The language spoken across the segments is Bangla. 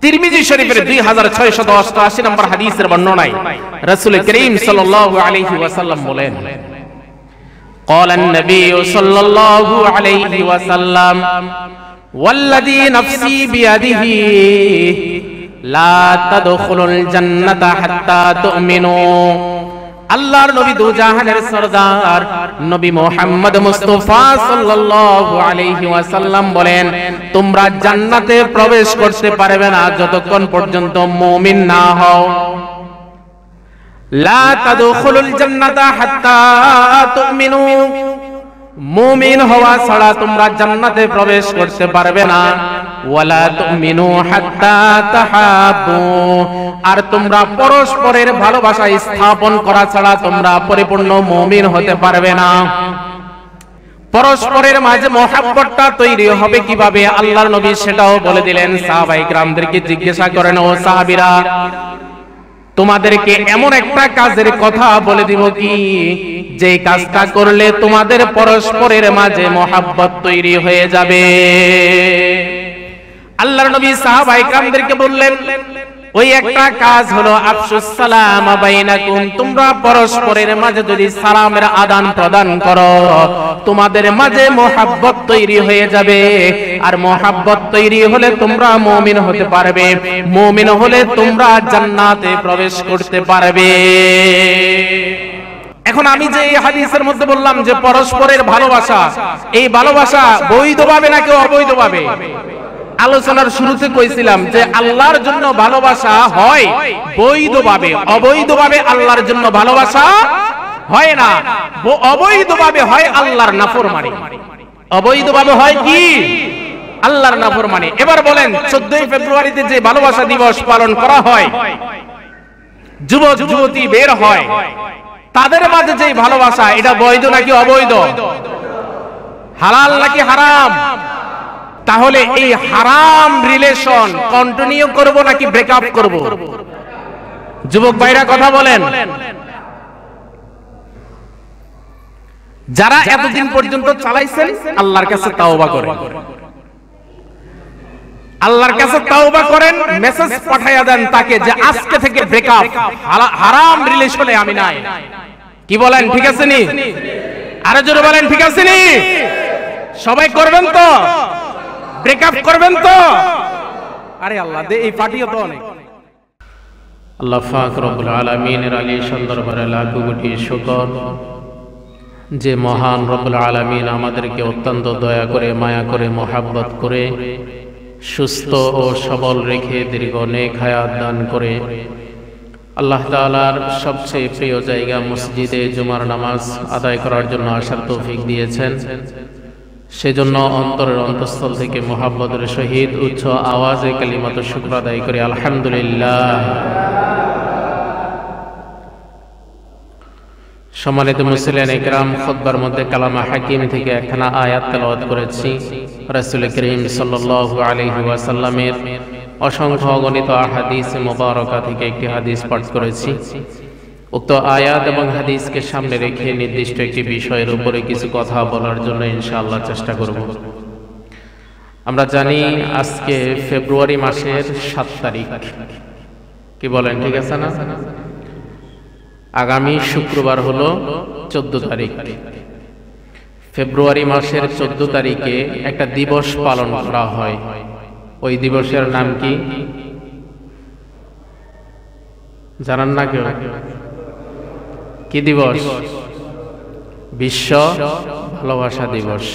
তিরমিজি শরীফের 2688 নম্বর হাদিসের বর্ণনায় রাসূল করিম সাল্লাল্লাহু আলাইহি ওয়াসাল্লাম বলেন, قال النبي صلى الله عليه وسلم والذي نفسي بيده لا تدخلوا الجنة حتى تؤمنوا। আল্লাহর নবী দু জাহানের সরদার নবী মুহাম্মদ মুস্তাফা সাল্লাল্লাহু আলাইহি ওয়াসাল্লাম বলেন, তোমরা জান্নাতে প্রবেশ করতে পারবে না যতক্ষণ পর্যন্ত মুমিন না হও। লা তাদখুলুল জান্নাতা হাত্তা তুমিনু, মুমিন হওয়া ছাড়া তোমরা জান্নাতে প্রবেশ করতে পারবে না। ওয়ালা তুমিনু হাত্তা তাহাব্বু, আর তোমরা পরস্পরের ভালোবাসা স্থাপন করা ছাড়া তোমরা পরিপূর্ণ মুমিন হতে পারবে না। পরস্পরের মাঝে মহব্বতটা তৈরি হবে কিভাবে আল্লাহর নবী সেটাও বলে দিলেন। সাহাবায়ে কিরামদেরকে জিজ্ঞাসা করেন, ও সাহাবীরা, তোমাদেরকে এমন একটা কাজের কথা বলে দিব কি, যে কাজটা করলে তোমাদের পরস্পরের মাঝে মহব্বত তৈরি হয়ে যাবে। আল্লাহর নবী সাহাবায়ে কিরামদেরকে বললেন, ওই একটা কাজ হলো আফসুস সালাম বাইনাকুম, তোমরা পরস্পরের মাঝে যদি সালামের আদান প্রদান করো তোমাদের মাঝে মহব্বত তৈরি হয়ে যাবে। আর মহব্বত তৈরি হলে তোমরা মুমিন হতে পারবে, মুমিন হলে তোমরা জান্নাতে প্রবেশ করতে পারবে। এখন আমি যে এই হাদিসের মধ্যে বললাম যে পরস্পরের ভালোবাসা, এই ভালোবাসা বৈধভাবে নাকি অবৈধভাবে? আলোচনার শুরুতে কইছিলাম যে আল্লাহর জন্য ভালোবাসা হয় বৈধভাবে, অবৈধভাবে আল্লাহর জন্য ভালোবাসা হয় না। অবৈধভাবে হয় আল্লাহর নাফরমানি, অবৈধভাবে হয় কি? আল্লাহর নাফরমানি। এবার বলেন, 14 ফেব্রুয়ারিতে যে ভালোবাসা দিবস পালন করা হয়, যুবক যুবতী বের হয়, তাদের মাঝে যে ভালোবাসা, এটা বৈধ নাকি অবৈধ? হালাল নাকি হারাম? তাহলে এই হারাম রিলেশন কন্টিনিউ করব নাকি ব্রেকআপ করব? যুবক ভাইরা কথা বলেন। যারা এতদিন পর্যন্ত চালাইছেন আল্লাহর কাছে তাওবা করেন, আল্লাহর কাছে তাওবা করেন, মেসেজ পাঠায়া দেন তাকে যে আজকে থেকে ব্রেকআপ, হারাম রিলেশনে আমি নাই। কি বলেন, ঠিক আছে নি? আরো জোরে বলেন, ঠিক আছে নি? সবাই করবেন তো? ব্রেকআপ করবেন তো? আরে আল্লাহ দে, এই পার্টিও তো অনেক। আল্লাহ পাক রব্বুল আলামিনের আলিশান দরবারে লাখো কোটি শুকর, যে মহান রব্বুল আলামিন আমাদেরকে অত্যন্ত দয়া করে, মায়া করে, মহব্বত করে সুস্থ ও সবল রেখে দীর্ঘ নেক হায়াত দান করে আল্লাহ তাআলার সবচেয়ে প্রিয় জায়গা মসজিদে জুমার নামাজ আদায় করার জন্য আসার তৌফিক দিয়েছেন। সেজন্য অন্তরের অন্তঃস্থল থেকে মুহাব্বতের সহিত উচ্চ আওয়াজে কালিমাত শুকর আদায় করে আলহামদুলিল্লাহ। সম্মানিত মুসলিম ইকরাম, খুতবার মধ্যে কালামা হাকিম থেকে একখানা আয়াত তেলাওয়াত করেছি। রাসূল করিম সাল্লাল্লাহু আলাইহি ওয়াসাল্লামের অসংখ্য অগণিত হাদিস মুবারাকা থেকে একটি হাদিস পাঠ করেছি। উক্ত আয়াত এবং হাদিসকে সামনে রেখে নির্দিষ্ট একটি বিষয়ের উপরে কিছু কথা বলার জন্য ইনশাআল্লাহ চেষ্টা করব। আমরা জানি আজকে ফেব্রুয়ারি মাসের 7 তারিখ। কি বলেন, ঠিক আছে না? আগামী শুক্রবার হলো 14 তারিখ। ফেব্রুয়ারি মাসের 14 তারিখে একটা দিবস পালন করা হয়। ওই দিবসের নাম কি জানেন না কেউ? কি দিবস? বিশ্ব ভালোবাসা দিবস।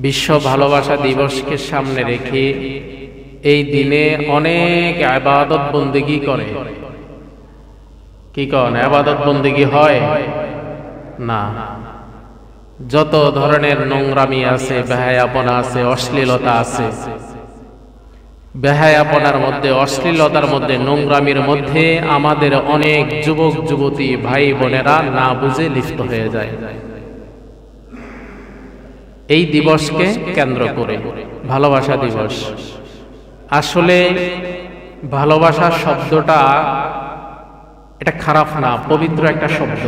বিশ্ব ভালোবাসা দিবসকে সামনে রেখে এই দিনে অনেক ইবাদত বন্দেগী করে। কি কোন ইবাদত বন্দেগী হয় না? যত ধরনের নোংরামি আছে, বেহায়াপনা আছে, অশ্লীলতা আছে, বেহায়াপনার মধ্যে, অশ্লীলতার মধ্যে, নোংরামির মধ্যে আমাদের অনেক যুবক যুবতী ভাই বোনেরা না বুঝে লিপ্ত হয়ে যায়। এই দিবসকে কেন্দ্র করে ভালোবাসা দিবস। আসলে ভালোবাসা শব্দটা এটা খারাপ না, পবিত্র একটা শব্দ।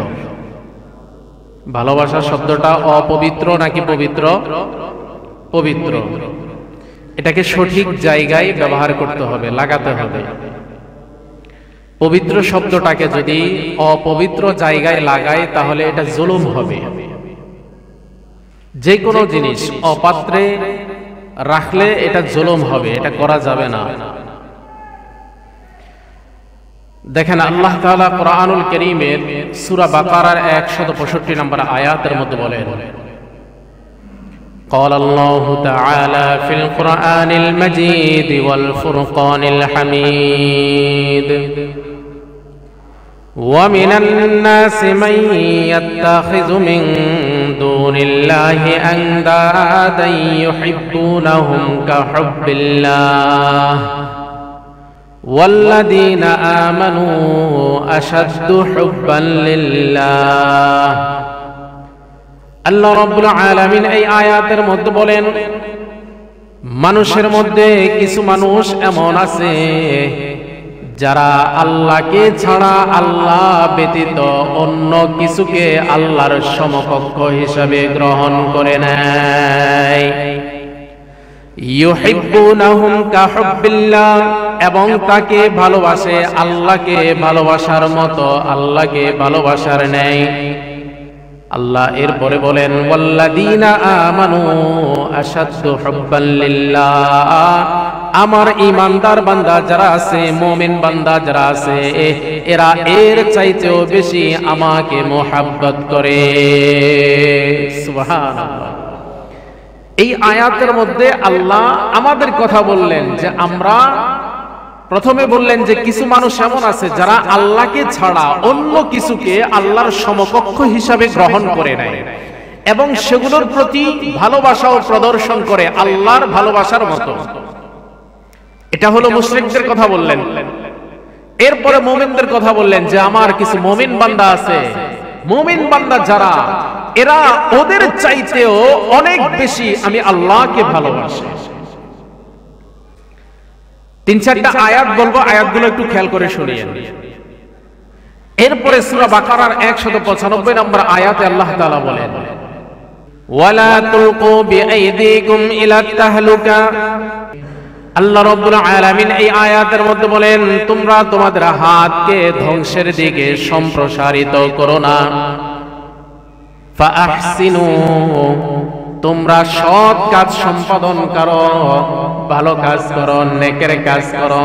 ভালোবাসা শব্দটা অপবিত্র নাকি পবিত্র? পবিত্র। এটাকে সঠিক জায়গায় ব্যবহার করতে হবে, লাগাতে হবে। পবিত্র শব্দটাকে যদি অপবিত্র জায়গায় লাগায় তাহলে এটা জুলুম হবে। যে কোনো জিনিস অপাত্রে রাখলে এটা জুলুম হবে, এটা করা যাবে না। দেখেন আল্লাহ তাআলা কোরআনুল কারীমের সূরা বাকারার 165 নম্বর আয়াতের মধ্যে বলেন, قال الله تعالى في القرآن المجيد والفرقان الحميد ومن الناس من يتخذ من دون الله أندادا يحبونهم كحب الله والذين آمنوا أشد حبا لله। আল্লাহ রাব্বুল আলামিন এই আয়াতের মধ্যে বলেন, মানুষের মধ্যে কিছু মানুষ এমন আছে যারা আল্লাহকে ছাড়া, আল্লাহ ব্যতীত অন্য কিছুকে আল্লাহর সমকক্ষ হিসাবে গ্রহণ করে নেয়। ইউহিব্বুনাহুম কাহুব্বিল্লাহ, এবং তাকে ভালোবাসে আল্লাহকে ভালোবাসার মতো, আল্লাহকে ভালোবাসার নেয়। আল্লাহ এরপরে বলেন, ওয়াল্লাযীনা আমানু আশাদ্দু হুব্বান লিল্লাহ, আমার ঈমানদার বান্দা যারা আছে, মুমিন বান্দা যারা আছে, এরা এর চাইতেও বেশি আমাকে মুহাব্বত করে। সুবহানাল্লাহ। এই আয়াতের মধ্যে আল্লাহ আমাদের কথা বললেন যে আমরা প্রথমে বললেন যে কিছু মানুষ এমন আছে যারা আল্লাহকে ছাড়া অন্য কিছুকে আল্লাহর সমকক্ষ হিসাবে গ্রহণ করে নেয় এবং সেগুলোর প্রতি ভালোবাসাও প্রদর্শন করে আল্লাহর ভালোবাসার মতো। এটা হলো মুশরিকদের কথা বললেন। এরপরে মুমিনদের কথা বললেন যে আমার কিছু মুমিন বান্দা আছে, মুমিন বান্দা যারা, এরা ওদের চাইতেও অনেক বেশি আমি আল্লাহকে ভালোবাসি। 3-4টা আয়াত বলবো, আয়াতগুলো একটু খেয়াল করে শুনিয়েন। এরপরে সূরা বাকারার 195 নম্বর আয়াতে আল্লাহ তাআলা বলেন, ওয়ালা তুলকু বিআইদিকুম ইলা তাহলুকা। আল্লাহ রাব্বুল আলামিন এই আয়াতের মধ্যে বলেন, তোমরা তোমাদের হাতকে ধ্বংসের দিকে সম্প্রসারিত করো না। ফাআহসিনু, তোমরা সৎ কাজ সম্পাদন করো, ভালো কাজ করো, নেকের কাজ করো,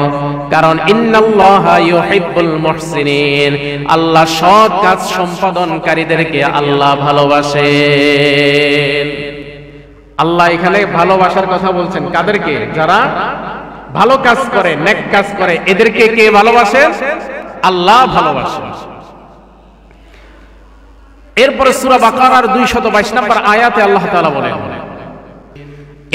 কারণ ইন্নাল্লাহা ইউহিব্বুল মুহসিনিন, আল্লাহ সৎ কাজ সম্পাদনকারীদেরকে আল্লাহ ভালোবাসেন। আল্লাহ এখানে ভালোবাসার কথা বলছেন কাদেরকে? যারা ভালো কাজ করে, নেক কাজ করে, এদেরকে কে ভালোবাসেন? আল্লাহ ভালোবাসেন। এরপরে সূরা বাকারার 222 নম্বর আয়াতে আল্লাহ তাআলা বলেন,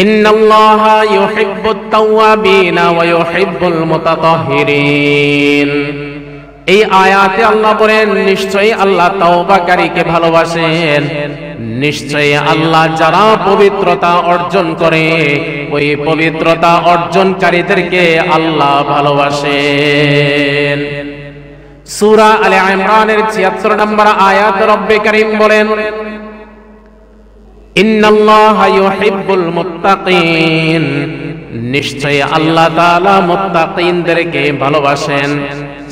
ইন্নাল্লাহা ইউহিব্বুত তাওয়াবিনা ওয়া ইউহিব্বুল মুতাতাহহিরিন। এই আয়াতে আল্লাহ বলেন, নিশ্চয়ই আল্লাহ তাওবাকারীকে ভালোবাসেন, নিশ্চয়ই আল্লাহ যারা পবিত্রতা অর্জন করে ওই পবিত্রতা অর্জনকারীদেরকে আল্লাহ ভালোবাসেন। সূরা আলে ইমরানের 76 নম্বর আয়াত রব্বে কারীম বলেন, ইন্নাল্লাহা ইউহিব্বুল মুত্তাকিন, নিশ্চয়ই আল্লাহ তাআলা মুত্তাকিনদেরকে ভালোবাসেন।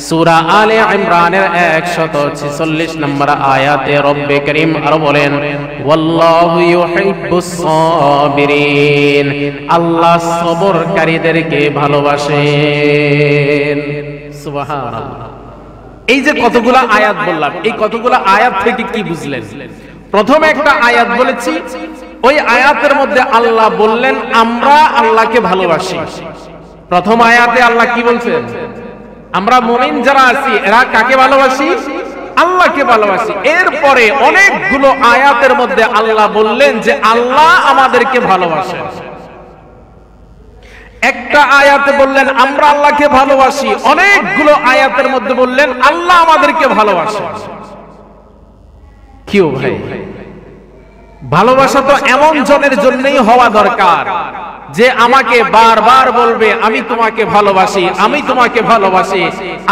সূরা আলে ইমরানের 146 নম্বর আয়াতে রব্বে কারীম আরো বলেন, ওয়াল্লাহু ইউহিব্বুস সাবিরিন, আল্লাহ সবরকারীদেরকে ভালোবাসেন। সুবহানাল্লাহ। এই যে কতগুলা আয়াত বললাম, এই কতগুলা আয়াত থেকে কি বুঝলেন? প্রথমে একটা আয়াত বলেছি, ওই আয়াতের মধ্যে আল্লাহ বললেন আমরা আল্লাহকে ভালোবাসি। প্রথম আয়াতে আল্লাহ কি বলছেন? আমরা মুমিন যারা আছি এরা কাকে ভালোবাসি? আল্লাহকে ভালোবাসি। এরপরে অনেকগুলো আয়াতের মধ্যে আল্লাহ বললেন যে আল্লাহ আমাদেরকে ভালোবাসেন। একটা আয়াতে বললেন আমরা আল্লাহকে ভালোবাসি, অনেকগুলো আয়াতের মধ্যে বললেন আল্লাহ আমাদেরকে ভালোবাসে। কি ভাই, ভালোবাসা তো এমন জনের জন্যই হওয়া দরকার যে আমাকে বারবার বলবে আমি তোমাকে ভালোবাসি, আমি তোমাকে ভালোবাসি।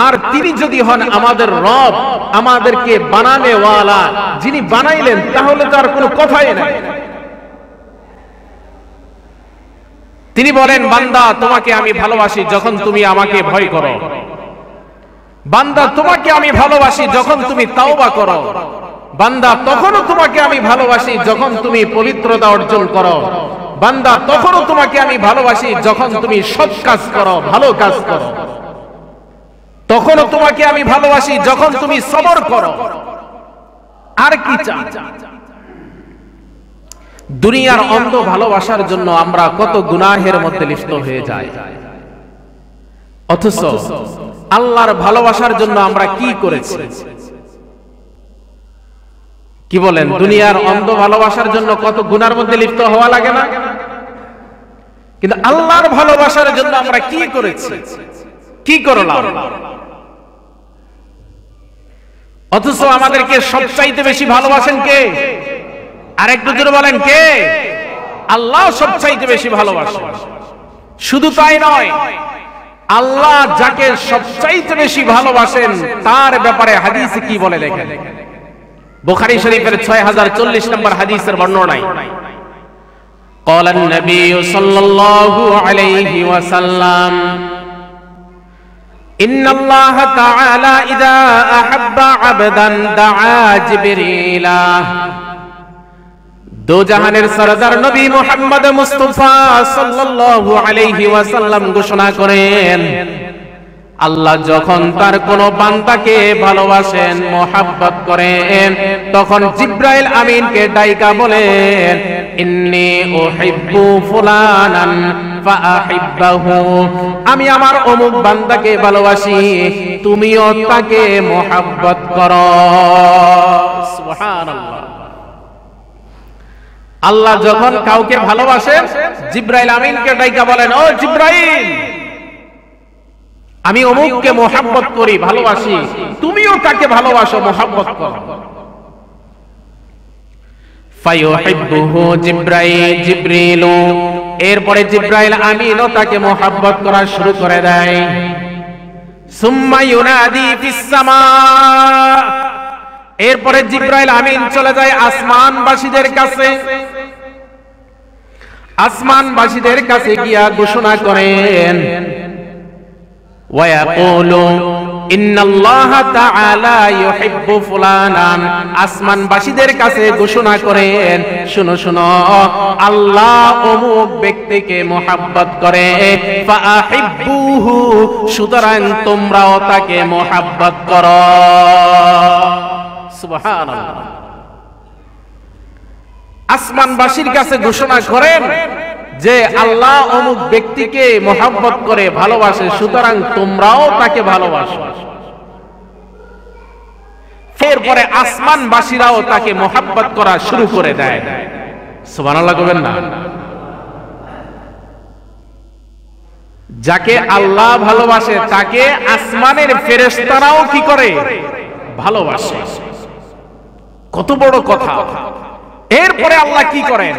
আর তিনি যদি হন আমাদের রব, আমাদেরকে বানানেওয়ালা, যিনি বানাইলেন, তাহলে তো আর কোনো কথাই নাই। তিনি বলেন, বান্দা তোমাকে আমি ভালোবাসি যখন তুমি আমাকে ভয় করো, বান্দা তোমাকে আমি ভালোবাসি যখন তুমি তাওবা করো, বান্দা তখনও তোমাকে আমি ভালোবাসি যখন তুমি পবিত্রতা অর্জন করো, বান্দা তখনও তোমাকে আমি ভালোবাসি যখন তুমি সৎ কাজ করো, ভালো কাজ করো, তখনও তোমাকে আমি ভালোবাসি যখন তুমি সবর করো। আর কি চাও? দুনিয়ার অন্ধ ভালোবাসার জন্য আমরা কত গুনাহের মধ্যে লিপ্ত হয়ে যাই, অথচ আল্লাহর ভালোবাসার জন্য আমরা কি করেছি? কি বলেন? দুনিয়ার অন্ধ ভালোবাসার জন্য কত গুনার মধ্যে লিপ্ত হওয়া লাগে না? কিন্তু আল্লাহর ভালোবাসার জন্য আমরা কি করেছি? কি করলাম? অথচ আমাদেরকে সবচাইতে বেশি ভালোবাসেন কে? আর একটু জোরে বলেন, কে? আল্লাহ সবচাইতে বেশি ভালোবাসেন। শুধু তাই নয়, আল্লাহ যাকে সবচাইতে বেশি ভালোবাসেন তার ব্যাপারে হাদিসে কি বলে দেখেন। বুখারী শরীফের 6040 নম্বর হাদিসের বর্ণনায় قال النبي صلى الله عليه وسلم إن الله تعالى إذا أحب عبدا دعا جبريل। দো জাহানের সরদার নবী মুহাম্মদ মুস্তাফা সাল্লাল্লাহু আলাইহি ওয়াসাল্লাম ঘোষণা করেন, আল্লাহ যখন তার কোন বান্দাকে ভালোবাসেন, মোহাব্বত করেন, তখন জিব্রাইল আমিনকে ডাইকা বলেন, ইন্নী উহিব্বু ফুলানান ফাআহিব্বাহু, আমি আমার অমুক বান্দাকে ভালোবাসি, তুমিও তাকে মোহাব্বত করো। সুবহানাল্লাহ। আল্লাহ যখন কাউকে ভালোবাসেন, জিব্রাইল আমিনকে ডাইকা বলেন, ও জিব্রাইল, আমি অমুককে মোহাব্বত করি, ভালোবাসি, তুমিও তাকে ভালোবাসো, মোহাব্বত করো। ফায়ুহিব্বুহু জিবরিল, এরপরে জিব্রাইল আমিনও তাকে মোহাব্বত করা শুরু করে দেয়। সুম্মা ইউনাদি ফিস সামা, এরপরে জিব্রাইল আমিন চলে যায় আসমানবাসীদের কাছে। আসমানবাসীদের কাছে গিয়া ঘোষণা করেন, ওয়ায়াকুলু ইন্নাল্লাহা তাআলা ইউহিব্বু ফুলানান, আসমানবাসীদের কাছে ঘোষণা করেন, শুনো শুনো, আল্লাহ অমুক ব্যক্তিকে মোহাব্বত করে, ফাআহিব্বুহু, সুতরাং তোমরাও তাকে মোহাব্বত করো। সুবহানাল্লাহ। আসমানবাসীর কাছে ঘোষণা করেন যে আল্লাহ অমুক ব্যক্তিকে মোহাব্বত করে, ভালোবাসে, সুতরাং তোমরাও তাকে ভালোবাসো। এরপরে আসমানবাসীরাও তাকে মোহাব্বত করা শুরু করে দেয়। সুবহানাল্লাহ বলবেন না? যাকে আল্লাহ ভালোবাসে তাকে আসমানের ফেরেশতারাও কি করে? ভালোবাসে। কত বড় কথা! এরপরে আল্লাহ কি করেন?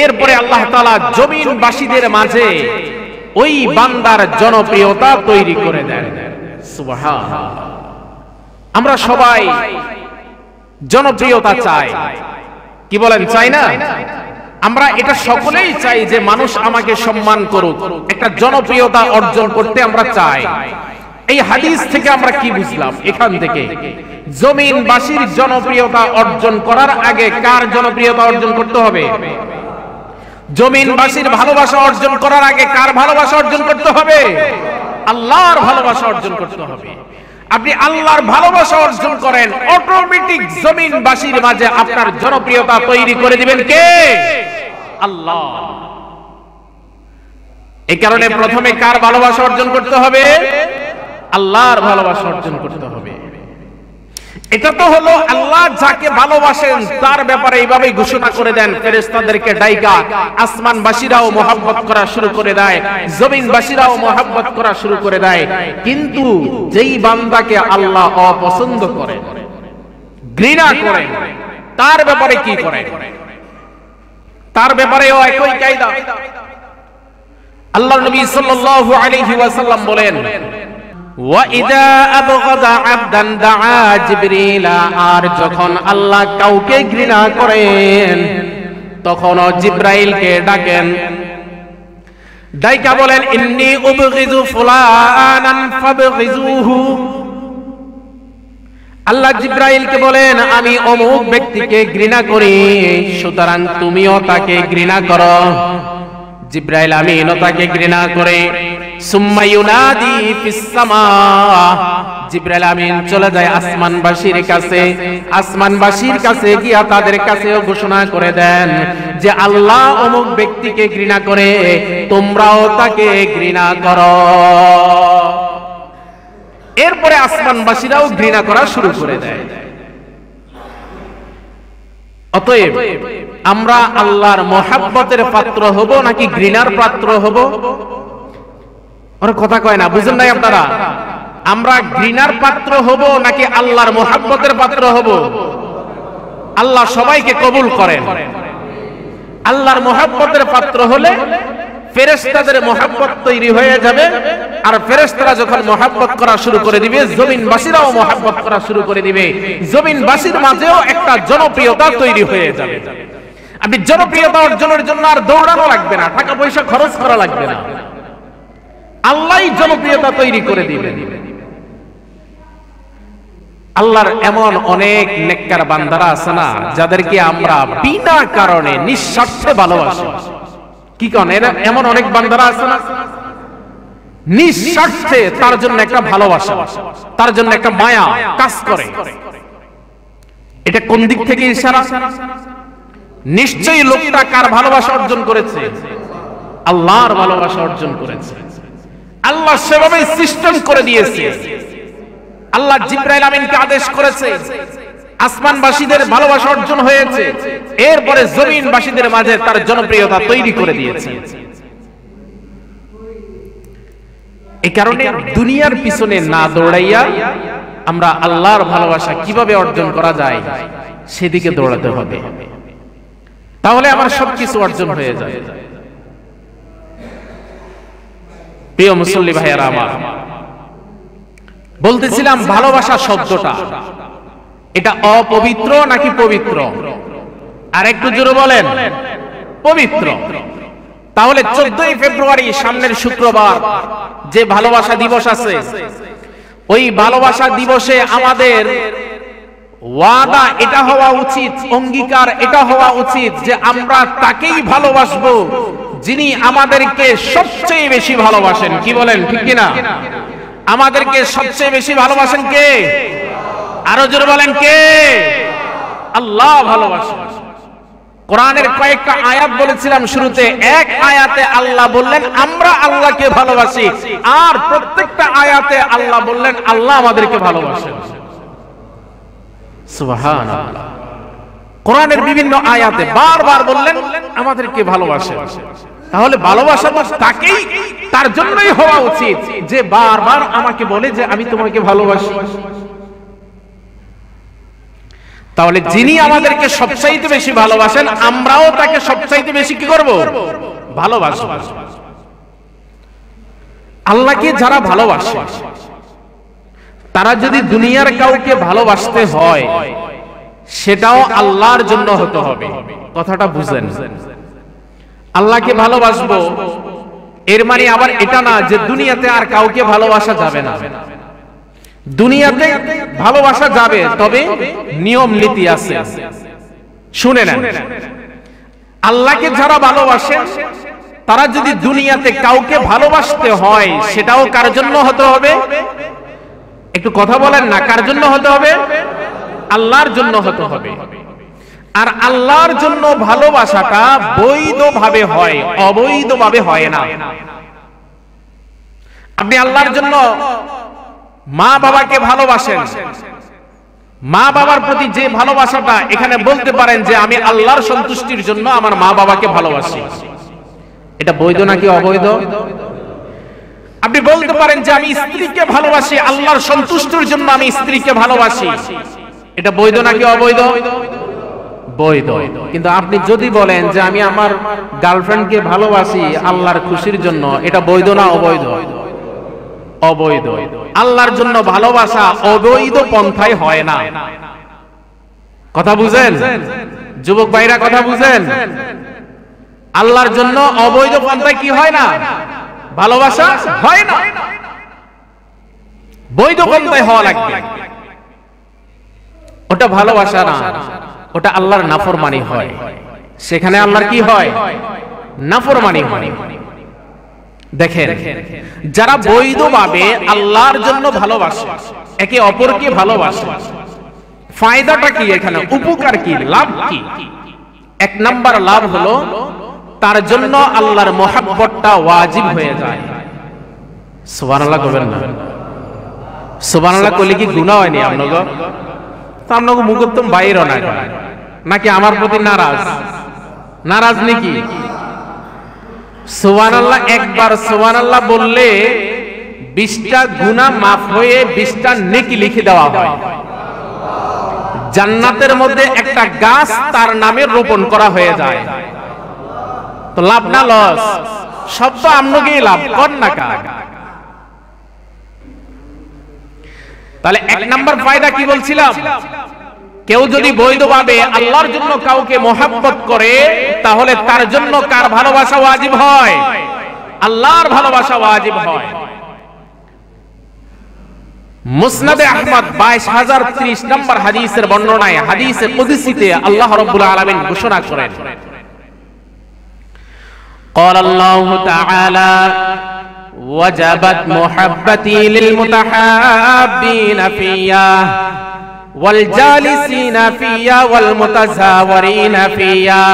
এরপরে আল্লাহ তাআলা জমিনবাসীদের মাঝে ওই বান্দার জনপ্রিয়তা তৈরি করে দেন। সুবহানাল্লাহ। আমরা সবাই জনপ্রিয়তা চাই, কি বলেন? চাই না? আমরা এটা সকলেই চাই যে মানুষ আমাকে সম্মান করুক, একটা জনপ্রিয়তা অর্জন করতে আমরা চাই। এই হাদিস থেকে আমরা কি বুঝলাম? এখান থেকে জমিনবাসীর জনপ্রিয়তা অর্জন করার আগে কার জনপ্রিয়তা অর্জন করতে হবে? জমিনবাসীর ভালোবাসা অর্জন করার আগে কার ভালোবাসা অর্জন করতে হবে? আল্লাহর ভালোবাসা অর্জন করতে হবে। আপনি আল্লাহর ভালোবাসা অর্জন করেন, অটোমেটিক জমিনবাসীর মাঝে আপনার জনপ্রিয়তা তৈরি করে দিবেন কে? আল্লাহ। এই কারণে প্রথমে কার ভালোবাসা অর্জন করতে হবে? আল্লাহর ভালোবাসা অর্জন করতে হবে। এটা তো হলো আল্লাহ যাকে ভালোবাসেন তার ব্যাপারে এইভাবেই ঘোষণা করে দেন, ফেরেশতাদেরকে ডাইকা আসমানবাসীরাও মোহাব্বত করা শুরু করে দেয়, জমিনবাসীরাও মোহাব্বত করা শুরু করে দেয়। কিন্তু যেই বান্দাকে আল্লাহ অপছন্দ করে, ঘৃণা করে, তার ব্যাপারে কি করে? তার ব্যাপারেও একই কায়দা। আল্লাহর নবী সাল্লাল্লাহু আলাইহি ওয়াসাল্লাম বলেন, ওয়াইদা আবগাদা আবদান দাআ জিবরিল, আর যখন আল্লাহ কাউকে ঘৃণা করেন তখনও জিব্রাইলকে ডাকেন, ডাইকা বলেন ইন্নী উবগিযু ফুলানান ফাবগিযুহু। আল্লাহ জিব্রাইলকে বলেন আমি অমুক ব্যক্তিকে ঘৃণা করি, সুতরাং তুমিও তাকে ঘৃণা করো। জিব্রাইল আমিন তাকে ঘৃণা করে। সুম্মা ইউনাদি ফিস সামা, জিব্রাইল আমিন চলে যায় আসমানবাসীর কাছে। আসমানবাসীর কাছে গিয়া তাদের কাছেও ঘোষণা করে দেন যে আল্লাহ অমুক ব্যক্তিকে ঘৃণা করে, তোমরাও তাকে ঘৃণা করো। এরপরে আসমানবাসীরাও ঘৃণা করা শুরু করে দেয়। অতএব আমরা আল্লাহর মহব্বতের পাত্র হব নাকি ঘৃণার পাত্র হব? ওরা কথা কয় না, বুঝেন নাই আপনারা? আমরা ঘৃণার পাত্র হব নাকি আল্লাহর মহব্বতের পাত্র হব? আল্লাহ সবাইকে কবুল করেন। আল্লাহর মহব্বতের পাত্র হলে ফেরেশতাদের মহব্বত তৈরি হয়ে যাবে, আর ফেরেশতারা যখন মহব্বত করা শুরু করে দিবে, জমিনবাসীরাও মহব্বত করা শুরু করে দিবে। জমিনবাসীর মাঝেও একটা জনপ্রিয়তা তৈরি হয়ে যাবে। আপনি জনপ্রিয়তা অর্জনের জন্য আর দৌড়ানো লাগবে না, টাকা পয়সা খরচ করা লাগবে না, আল্লাহই জনপ্রিয়তা তৈরি করে দিবে। আল্লাহর এমন অনেক নেককার বান্দারা আছে না, যাদেরকে আমরা বিনা কারণে নিঃস্বার্থে ভালোবাসি। কি কারণ? এমন অনেক বান্দারা আছে না, নিঃস্বার্থে তার জন্য একটা ভালোবাসা, তার জন্য একটা মায়া কাজ করে। এটা কোন দিক থেকে ইশারা? নিশ্চয়ই লোকটা কার ভালোবাসা অর্জন করেছে? আল্লাহর ভালোবাসা অর্জন করেছে। আল্লাহ সেভাবে সিস্টেম করে দিয়েছে। আল্লাহ জিব্রাইল আমিনকে আদেশ করেছে, আসমানবাসীদের ভালোবাসা অর্জন হয়েছে, এরপরে জমিনবাসীদের মাঝে তার জনপ্রিয়তা তৈরি করে দিয়েছে। এই কারণে দুনিয়ার পিছনে না দৌড়াইয়া আমরা আল্লাহর ভালোবাসা কিভাবে অর্জন করা যায় সেদিকে দৌড়াতে হবে, তাহলে আমার সবকিছু অর্জন হয়ে যায়। প্রিয় মুসল্লি ভাইয়েরা আমার, বলতেছিলাম ভালোবাসা শব্দটা এটা অপবিত্র নাকি পবিত্র? আর একটু জোরে বলেন, পবিত্র। তাহলে 14ই ফেব্রুয়ারি সামনের শুক্রবার যে ভালোবাসা দিবস আছে, ওই ভালোবাসা দিবসে আমাদের ওয়াদা এটা হওয়া উচিত, অঙ্গীকার এটা হওয়া উচিত যে আমরা তাকেই ভালোবাসবো যিনি আমাদেরকে সবচেয়ে বেশি ভালোবাসেন। কি বলেন, ঠিক কিনা? আমাদেরকে সবচেয়ে বেশি ভালোবাসেন কে? আরো জোরে বলেন, কে? আল্লাহ ভালোবাসেন। কোরআনের কয়েকটা আয়াত বলেছিলাম শুরুতে, এক আয়াতে আল্লাহ বললেন আমরা আল্লাহকে ভালোবাসি, আর প্রত্যেকটা আয়াতে আল্লাহ বললেন আল্লাহ আমাদেরকে ভালোবাসেন। সুবহানাল্লাহ। কোরআনের বিভিন্ন আয়াতে বারবার বললেন আমাদেরকে ভালোবাসেন। তাহলে ভালোবাসা তাকেই, তার জন্যই হওয়া উচিত যে বারবার আমাকে বলে যে আমি তোমাকে ভালোবাসি। তাহলে যিনি আমাদেরকে সবচাইতে বেশি ভালোবাসেন, আমরাও তাকে সবচাইতে বেশি কি করব? ভালোবাসব। আল্লাহকে যারা ভালোবাসে তারা যদি দুনিয়ার কাউকে ভালোবাসতে হয় সেটাও আল্লাহর জন্য হতে হবে। কথাটা বুঝেন। আল্লাহকে ভালোবাসবো এর মানে আবার এটা না যে দুনিয়াতে আর কাউকে ভালোবাসা যাবে না। দুনিয়াতে ভালোবাসা যাবে, তবে নিয়ম নীতি আছে। শুনে নেন, আল্লাহকে যারা ভালোবাসে তারা যদি দুনিয়াতে কাউকে ভালোবাসতে হয় সেটাও কার জন্য হতে হবে? একটু কথা বলেন না, কার জন্য হতে হবে? আল্লাহর জন্য হতে হবে। আর আল্লাহর জন্য ভালোবাসাটা বৈধভাবে হয়, অবৈধভাবে হয় না। আপনি আল্লাহর জন্য মা বাবাকে ভালোবাসেন, মা বাবার প্রতি যে ভালোবাসাটা, এখানে বলতে পারেন যে আমি আল্লাহর সন্তুষ্টির জন্য আমার মা বাবাকে ভালোবাসি, এটা বৈধ নাকি অবৈধ? আপনি বলতে পারেন যে আমি স্ত্রীকে ভালোবাসি, আল্লাহর সন্তুষ্টির জন্য আমি স্ত্রীকে ভালোবাসি, এটা বৈধ নাকি অবৈধ? বৈধ। কিন্তু আপনি যদি বলেন যে আমি আমার গার্লফ্রেন্ডকে ভালোবাসি আল্লাহর খুশির জন্য, এটা বৈধ না অবৈধ? অবৈধ। আল্লাহর জন্য ভালোবাসা অবৈধ পন্থায় হয় না। কথা বুঝেন যুবক ভাইরা? কথা বুঝেন? আল্লাহর জন্য অবৈধ পন্থায় কি হয় না? ভালোবাসা হয় না। বৈধ পন্থায় হওয়া লাগবে। ওটা ভালোবাসা না, ওটা আল্লাহর নাফরমানি হয়। সেখানে আল্লাহর কি হয়? নাফরমানি হয়। দেখেন, যারা বৈধভাবে আল্লাহর জন্য ভালোবাসে, একে অপরকে ভালোবাসে, ফায়দাটা কি এখানে? উপকার কি? লাভ কি? এক নাম্বার লাভ হলো তার জন্য আল্লাহর মহব্বতটা ওয়াজিব হয়ে যায়। সুবহানাল্লাহ কইবেন না? সুবহানাল্লাহ কইলে কি গুনাহ হয়নি আপনাগো? তো আপনাগো মুখত্তম বাইরও না, নাকি আমার প্রতি নারাজ? নারাজ নাকি? সুবহানাল্লাহ একবার সুবহানাল্লাহ বললে 20টা গুনাহ মাফ হয়ে 20টা নেকি লিখে দেওয়া হয়। জান্নাতের মধ্যে একটা গাছ তার নামে রোপণ করা হয়ে যায়। তো লাভ না লস? সব তো আপনাকেই লাভ কর না কা। তাহলে এক নাম্বার ফায়দা কি বলছিলাম? কেউ যদি বৈধভাবে আল্লাহর জন্য কাউকে মহব্বত করে, তাহলে তার জন্য কার ভালোবাসা ওয়াজিব হয়? আল্লাহর ভালোবাসা ওয়াজিব হয়। মুসনাদে আহমদ 22030 নম্বর হাদিসের বর্ণনায়, হাদিসে কুদসিতে আল্লাহ রাব্বুল আলামিন ঘোষণা করেন, قال الله تعالى وجبت محبتي للمتحابين فيا والجالسين فيا والمتزاورين فيا।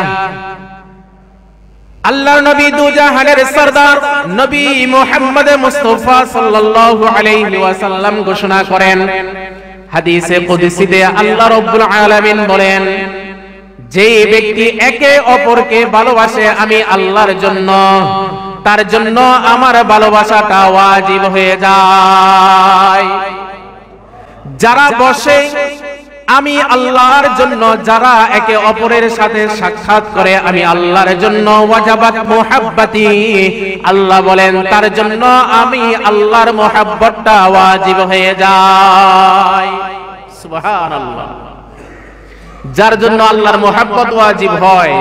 আল্লাহর নবী দুজাহানের সরদার নবী মুহাম্মদ মুস্তাফা সাল্লাল্লাহু আলাইহি ওয়াসাল্লাম ঘোষণা করেন, হাদিসে কুদসিতে আল্লাহ রাব্বুল আলামিন বলেন, যে ব্যক্তি একে অপরকে ভালোবাসে আমি আল্লাহর জন্য, তার জন্য আমার ভালোবাসাটা ওয়াজিব হয়ে যায়। যারা বসে আমি আল্লাহর জন্য, যারা একে অপরের সাথে সাক্ষাৎ করে আমি আল্লাহর জন্য, ওয়াজাবাত মুহাব্বতি, আল্লাহ বলেন তার জন্য আমি আল্লাহর মুহাব্বতটা ওয়াজিব হয়ে যায়। সুবহানাল্লাহ। যার জন্য আল্লাহর মুহাব্বত ওয়াজিব হয়,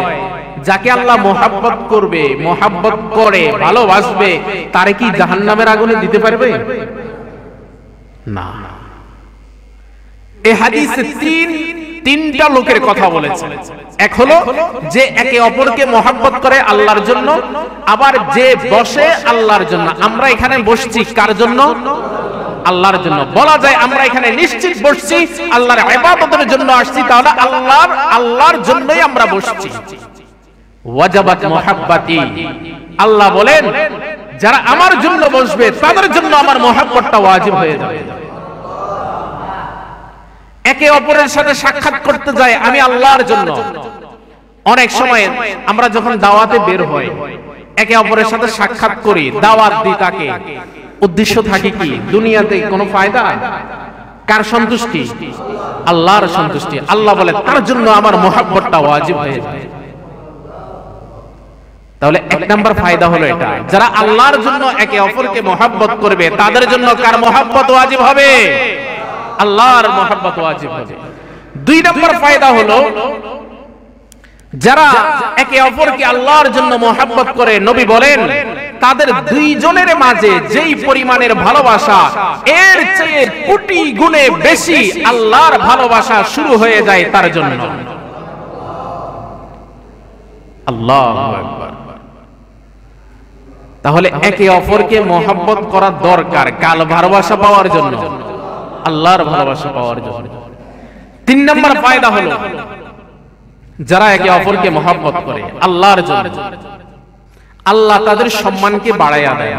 যাকে আল্লাহ মুহাব্বত করবে, মুহাব্বত করে ভালোবাসবে, তারে কি জাহান্নামের আগুনে দিতে পারবে? না। এই হাদিসে তিনটা লোকের কথা বলেছে। এক হলো যে একে অপরকে মহব্বত করে আল্লাহর জন্য, আবার যে বসে আল্লাহর জন্য। আমরা এখানে বসছি কার জন্য? আল্লাহর জন্য। বলা যায় আমরা এখানে নিশ্চিত বসছি আল্লাহর ইবাদতের জন্য আসছি, তাহলে আল্লাহর জন্যই আমরা বসছি। ওয়াজাবাত মুহাব্বতি, আল্লাহ বলেন যারা আমার জন্য বসবে তাদের জন্য আমার মহব্বতটা ওয়াজিব হয়ে যাবে। একে অপরের সাথে সাক্ষাৎ করতে যায় আমি আল্লাহর জন্য। অনেক সময় আমরা যখন দাওয়াতে বের হই, একে অপরের সাথে সাক্ষাৎ করি, দাওয়াত দিই, তাকে উদ্দেশ্য থাকে কি? দুনিয়াতে কোনো ফায়দা? কার সন্তুষ্টি? আল্লাহর সন্তুষ্টি। আল্লাহ বলে তার জন্য আমার মহব্বতটা ওয়াজিব হয়ে যায়। তাহলে এক নাম্বার ফায়দা হলো এটা, যারা আল্লাহর জন্য একে অপরকে মহব্বত করবে তাদের জন্য কার মহব্বত ওয়াজিব হবে? আল্লাহর মহব্বত ওয়াজিব হবে। দুই নাম্বার ফায়দা হলো যারা একে অপরকে আল্লাহর জন্য মহব্বত করে, নবী বলেন তাদের দুইজনের মাঝে যেই পরিমাণের ভালোবাসা, এর চেয়ে কোটি গুণে বেশি আল্লাহর ভালোবাসা শুরু হয়ে যায় তার জন্য। আল্লাহু আকবার। তাহলে একে অপরকে মহব্বত করা দরকার কার ভালোবাসা পাওয়ার জন্য? আল্লাহর ভালোবাসা পাওয়ার জন্য। তিন নম্বর ফায়দা হলো যারা একে অপরকে মহব্বত করে আল্লাহর জন্য, আল্লাহ তাদের সম্মানকে বাড়াইয়া দেয়।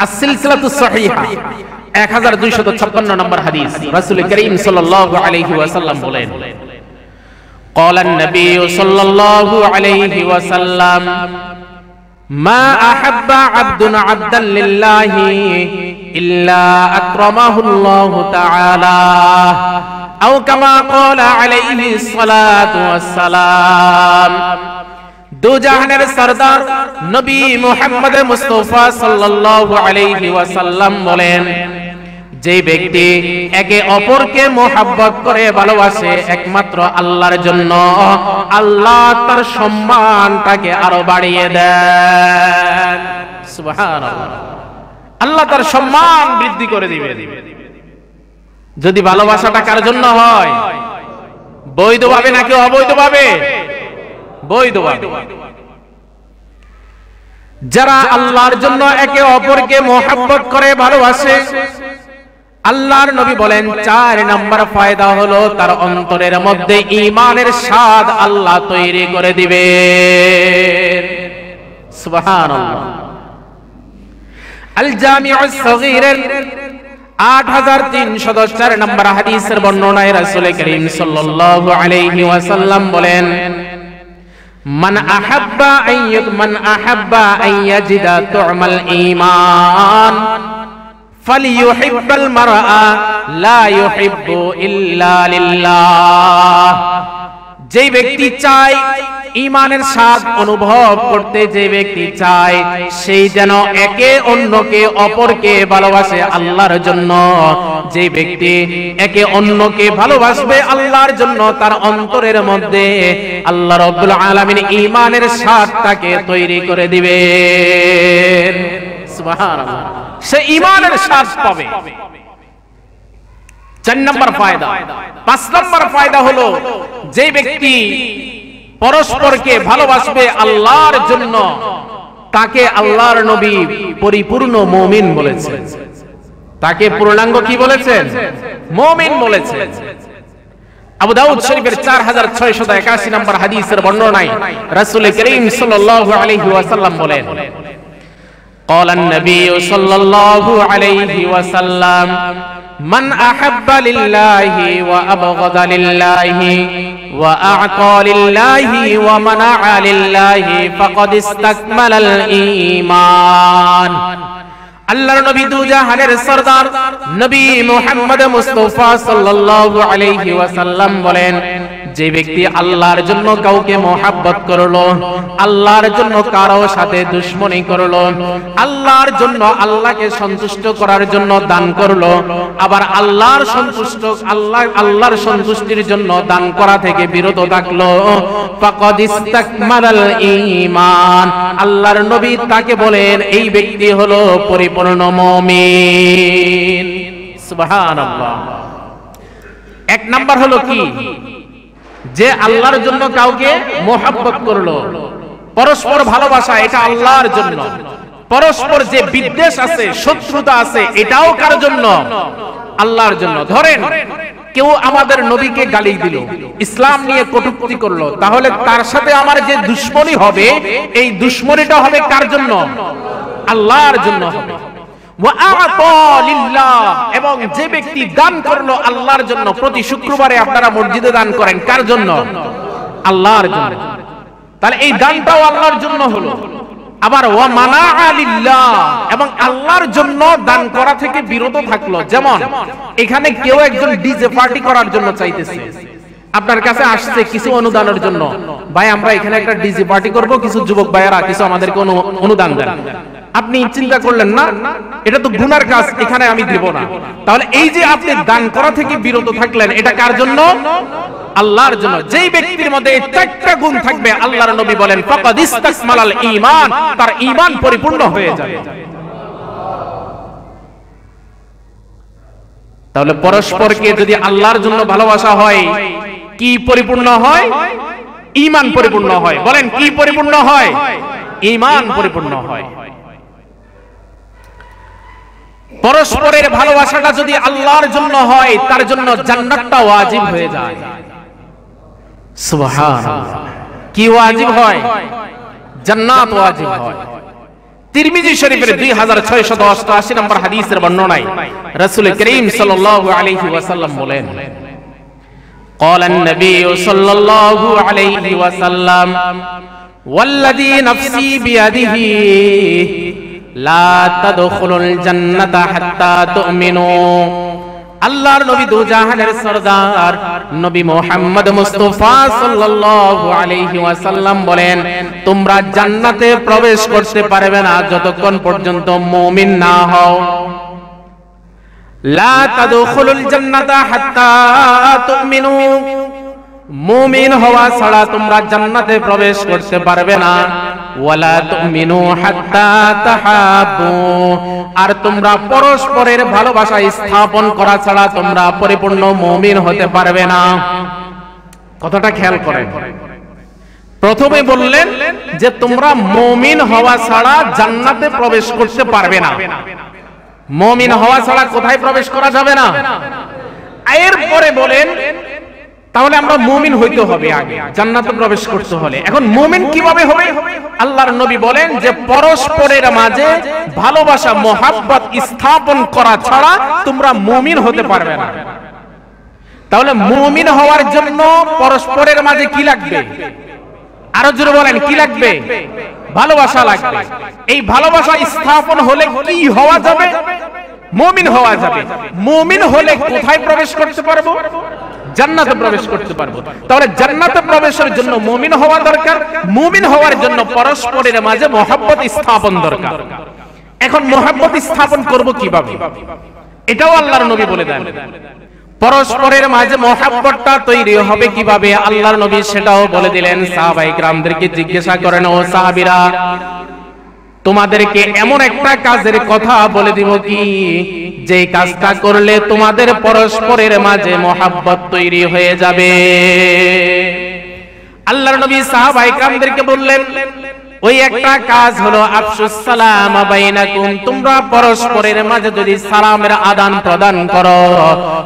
as-silsilatus sahihah 1256 নম্বর হাদিস, রাসূল করিম সাল্লাল্লাহু আলাইহি ওয়াসাল্লাম বলেন, قال النبي صلى الله عليه وسلم ما أحب عبد عبدا لله إلا أكرمه الله تعالى أو كما قال عليه الصلاة والسلام। দু জাহানের সরদার নবী মুহাম্মদ মুস্তাফা সাল্লাল্লাহু আলাইহি ওয়াসাল্লাম বলেন, যে ব্যক্তি একে অপরকে মোহাব্বত করে ভালোবাসে একমাত্র আল্লাহর জন্য, আল্লাহ তার সম্মানটাকে আরো বাড়িয়ে দেন। সুবহানাল্লাহ। আল্লাহ তার সম্মান বৃদ্ধি করে দিবেন যদি ভালোবাসাটা কার জন্য হয়, বৈধভাবে নাকি অবৈধভাবে? বৈধভাবে। যারা আল্লাহর জন্য একে অপরকে মোহাব্বত করে ভালোবাসে, আল্লাহর নবী বলেন 4 নাম্বার ফায়দা হলো তার অন্তরের মধ্যে ঈমানের স্বাদ আল্লাহ তৈরি করে দিবেন। সুবহানাল্লাহ। আল জামিউস সগীরের 8304 নম্বর হাদিসের বর্ণনায় রাসূল করিম সাল্লাল্লাহু আলাইহি ওয়াসাল্লাম বলেন, মান আহাব্বা আন ইয়াজিদা তু'মাল ঈমান ফালিয়ুহিব্বাল মারআ লা ইউহিব্বু ইল্লা লিল্লাহ। যে ব্যক্তি চায় ঈমানের স্বাদ অনুভব করতে, যে ব্যক্তি চায় সেই যেন একে অন্যকে অপরকে ভালোবাসে আল্লাহর জন্য। যে ব্যক্তি একে অন্যকে ভালোবাসবে আল্লাহর জন্য, তার অন্তরের মধ্যে আল্লাহ রাব্বুল আলামিন ঈমানের স্বাদটাকে তৈরি করে দিবেন। সুবহানাল্লাহ। সে ঈমানের স্বাদ পাবে। 4 নম্বর ফায়দা। 5 নম্বর ফায়দা হলো যে ব্যক্তি পরস্পরকে ভালোবাসবে আল্লাহর জন্য, তাকে আল্লাহর নবী পরিপূর্ণ মুমিন বলেছেন। তাকে পূর্ণাঙ্গ কি বলেছেন? মুমিন বলেছেন। আবু দাউদ শরীফের 4681 নম্বর হাদিসের বর্ণনায় রাসূল করিম সাল্লাল্লাহু আলাইহি ওয়াসাল্লাম বলেন, قال النبي صلى الله عليه وسلم من أحب لله وأبغض لله وأعطى لله ومنع لله فقد استكمل الإيمان। আল্লাহর নবী দুজাহানের সরদার নবী মুহাম্মদ মুস্তাফা সাল্লাল্লাহু আলাইহি ওয়াসাল্লাম বলেন, যে ব্যক্তি আল্লাহর জন্য কাউকে মোহাব্বত করলো, আল্লাহর জন্য কারো সাথে দুশমনি করলো, আল্লাহর জন্য আল্লাহকে সন্তুষ্ট করার জন্য দান করলো, আবার আল্লাহর সন্তুষ্টির জন্য দান করা থেকে বিরত থাকলো, ফাকাদ ইস্তাকমালাল ঈমান। আল্লাহর নবী তাকে বলেন এই ব্যক্তি হলো পরিপূর্ণ মুমিন। সুবহানাল্লাহ। 1 নাম্বার হলো কি? যে আল্লাহর জন্য কাউকে মোহাব্বত করলো, পরস্পর ভালোবাসা, এটা আল্লাহর জন্য। পরস্পর যে বিদ্বেষ আছে, শত্রুতা আছে, এটাও কার জন্য? আল্লাহর জন্য। ধরেন কেউ আমাদের নবীকে গালি দিল, ইসলাম নিয়ে কটূক্তি করলো, তাহলে তার সাথে আমার যে দুশমনি হবে, এই দুশমনিটা হবে কার জন্য? আল্লাহর জন্য হবে। এবং যে ব্যক্তি দান করলো আল্লাহর জন্য, প্রতি শুক্রবারে আপনারা মসজিদে দান করেন, কার জন্য? আল্লাহর জন্য। তাহলে এই দানটাও আল্লাহর জন্য হলো। আবার ওয়া মানাআ লিল্লাহ, এবং আল্লাহর জন্য দান করা থেকে বিরত থাকলো। যেমন এখানে কেউ একজন ডিজে পার্টি করার জন্য চাইতেছে, আপনার কাছে আসছে কিছু অনুদানের জন্য, ভাই আমরা এখানে একটা ডিজে পার্টি করব, কিছু যুবক ভাইয়েরা কিছু আমাদেরকে অনুদান দেন। আপনি চিন্তা করলেন না এটা তো গুনার কাজ, এখানে আমি দেব না। তাহলে এই যে আপনি দান করা থেকে বিরত থাকলেন, এটা কার জন্য? আল্লাহর জন্য। যেই ব্যক্তির মধ্যে এই 4টা গুণ থাকবে, আল্লাহর নবী বলেন ফাকাদ ইস্তাকমালাল ঈমান, তার ঈমান পরিপূর্ণ হয়ে যাবে। তাহলে পরস্পরকে যদি আল্লাহর জন্য ভালোবাসা হয়, কি পরিপূর্ণ হয়? ঈমান পরিপূর্ণ হয়। বলেন কি পরিপূর্ণ হয়? ঈমান পরিপূর্ণ হয়। পরস্পরের ভালোবাসাটা যদি আল্লাহর জন্য হয়, তার জন্য জান্নাতটা ওয়াজিব হয়ে যায়। সুবহানাল্লাহ। কি ওয়াজিব হয়? জান্নাত ওয়াজিব হয়। তিরমিজি শরীফের 2688 নম্বর হাদিসের বর্ণনায় রাসূল করিম সাল্লাল্লাহু আলাইহি ওয়াসাল্লাম বলেন, قال النبي صلى الله عليه وسلم والذي نفسي بيده لا تدخلوا الجنة حتى تؤمنوا। আল্লাহর নবী দুজাহানের সরদার নবী মুহাম্মদ মুস্তাফা সাল্লাল্লাহু আলাইহি ওয়াসাল্লাম বলেন, তোমরা জান্নাতে প্রবেশ করতে পারবে না যতক্ষণ পর্যন্ত মুমিন না হও। লা তাদখুলুল জান্নাতা হাত্তা তুমিনু, মুমিন হওয়া ছাড়া তোমরা জান্নাতে প্রবেশ করতে পারবে না। ওয়ালা তুমিনু হাত্তা তাহাব্বু, আর তোমরা পরস্পরের ভালোবাসা স্থাপন করা ছাড়া তোমরা পরিপূর্ণ মুমিন হতে পারবে না। কথাটা খেয়াল করেন। প্রথমে বললেন যে তোমরা মুমিন হওয়া ছাড়া জান্নাতে প্রবেশ করতে পারবে না। মুমিন হওয়া ছাড়া কোথায় প্রবেশ করা যাবে না? এরপরে বলেন তাহলে আমরা মুমিন হইতে হবে, আগে জান্নাতে প্রবেশ করতে হলে। এখন মুমিন কিভাবে হবে? আল্লাহর নবী বলেন যে পরস্পরের মাঝে ভালোবাসা মহাব্বত স্থাপন করা ছাড়া তোমরা মুমিন হতে পারবে না। তাহলে মুমিন হওয়ার জন্য পরস্পরের মাঝে কি লাগবে? আরো জোরে বলেন, কি লাগবে? ভালোবাসা লাগবে। এই ভালোবাসা স্থাপন হলে কি হওয়া যাবে? মুমিন হওয়া যাবে। মুমিন হলে কোথায় প্রবেশ করতে পারবো? জান্নাতে প্রবেশ করতে পারবো। তাহলে জান্নাতে প্রবেশের জন্য মুমিন হওয়া দরকার। মুমিন হওয়ার জন্য পরস্পরের মাঝে মহব্বত স্থাপন দরকার। এখন মহব্বত স্থাপন করব কিভাবে? এটাও আল্লাহর নবী বলে দেন। পরস্পরের মাঝে মহব্বতটা তৈরি হবে কিভাবে আল্লাহর নবী সেটাও বলে দিলেন। সাহাবায়ে কিরামদেরকে জিজ্ঞাসা করেন, ও সাহাবীরা, তোমাদেরকে এমন একটা কাজের কথা বলে দিব কি যে কাজটা করলে তোমাদের পরস্পরের মাঝে মহব্বত তৈরি হয়ে যাবে। আল্লাহর নবী সাহাবায়ে কিরামদেরকে বললেন, ওই একটা কাজ হলো আফসুস সালাম বাইনাকুম, তোমরা পরস্পরের মাঝে যদি সালামের আদান প্রদান করো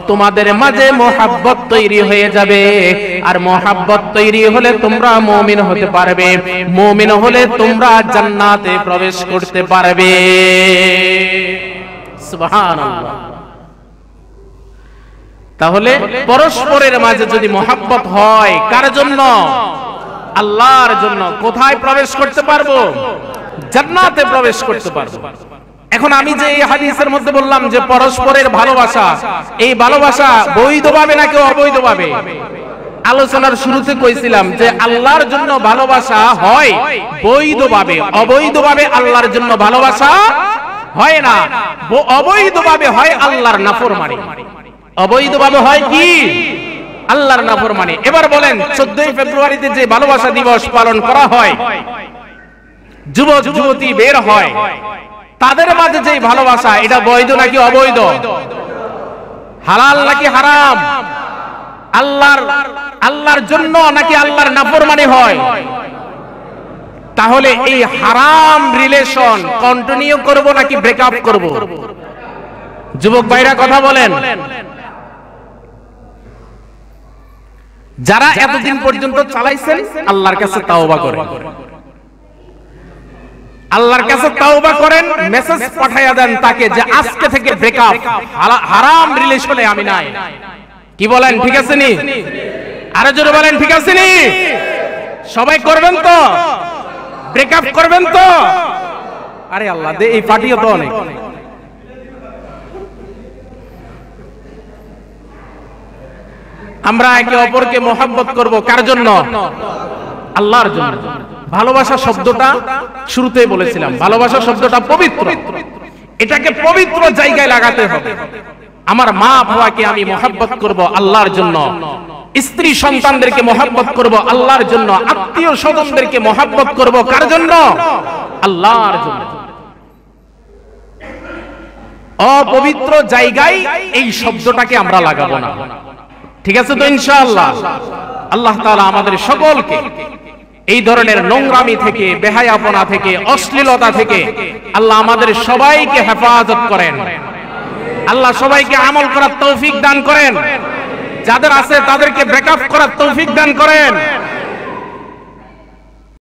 তোমাদের মাঝে মহব্বত তৈরি হয়ে যাবে। আর মহব্বত তৈরি হলে তোমরা মুমিন হতে পারবে। মুমিন হলে তোমরা জান্নাতে প্রবেশ করতে পারবে। সুবহানাল্লাহ। তাহলে পরস্পরের মাঝে যদি মহব্বত হয়, কার জন্য? আল্লাহর জন্য। কোথায় প্রবেশ করতে পারবো? জান্নাতে প্রবেশ করতে পারবো। এখন আমি যে এই হাদিসের মধ্যে বললাম যে পরস্পরের ভালোবাসা, এই ভালোবাসা বৈধভাবে নাকি অবৈধভাবে? আলোচনার শুরুতে কইছিলাম যে আল্লাহর জন্য ভালোবাসা হয় বৈধভাবে, অবৈধভাবে আল্লাহর জন্য ভালোবাসা হয় না। অবৈধভাবে হয় আল্লাহর নাফরমানি। অবৈধভাবে হয় কি? আল্লাহর নাফরমানি। এবার বলেন 14 ফেব্রুয়ারিতে যে ভালোবাসা দিবস পালন করা হয়, যুবক যুবতী বের হয়, তাদের মাঝে যে ভালোবাসা, এটা বৈধ নাকি অবৈধ? হালাল নাকি হারাম? আল্লাহর জন্য নাকি আল্লাহর নাফরমানি হয়? তাহলে এই হারাম রিলেশন কন্টিনিউ করব নাকি ব্রেকআপ করব? যুবক ভাইরা কথা বলেন। যারা এতদিন পর্যন্ত চালাইছেন আল্লাহর কাছে তাওবা করেন, আল্লাহর কাছে তাওবা করেন, মেসেজ পাঠায়া দেন তাকে যে আজকে থেকে ব্রেকআপ, হারাম রিলেশনে আমি নাই। কি বলেন, ঠিক আছে নি? আরো জোরে বলেন, ঠিক আছে নি? সবাই করবেন তো? ব্রেকআপ করবেন তো? আরে আল্লাহ দে, এই পার্টিও তো অনেক। আমরা একে অপরকে মহব্বত করব কার জন্য? আল্লাহর জন্য। ভালোবাসা শব্দটা শুরুতেই বলেছিলাম, ভালোবাসা শব্দটা পবিত্র। এটাকে পবিত্র জায়গায় লাগাতে হবে। আমার মা বাবাকে আমি মহব্বত করব আল্লাহর জন্য, স্ত্রী সন্তানদেরকে মহব্বত করব আল্লাহর জন্য, আত্মীয় স্বজনদেরকে মহব্বত করব কার জন্য? আল্লাহর জন্য। অপবিত্র জায়গায় এই শব্দটাকে আমরা লাগাবো না। ঠিক আছে তো ইনশাআল্লাহ? আল্লাহ তাআলা আমাদের সকলকে এই ধরনের নোংরামি থেকে, বেহায়াপনা থেকে, অশ্লীলতা থেকে আল্লাহ আমাদের সবাইকে হেফাজত করেন। আল্লাহ সবাইকে আমল করার তৌফিক দান করেন। যাদের আছে তাদেরকে ব্রেকআপ করার তৌফিক দান করেন।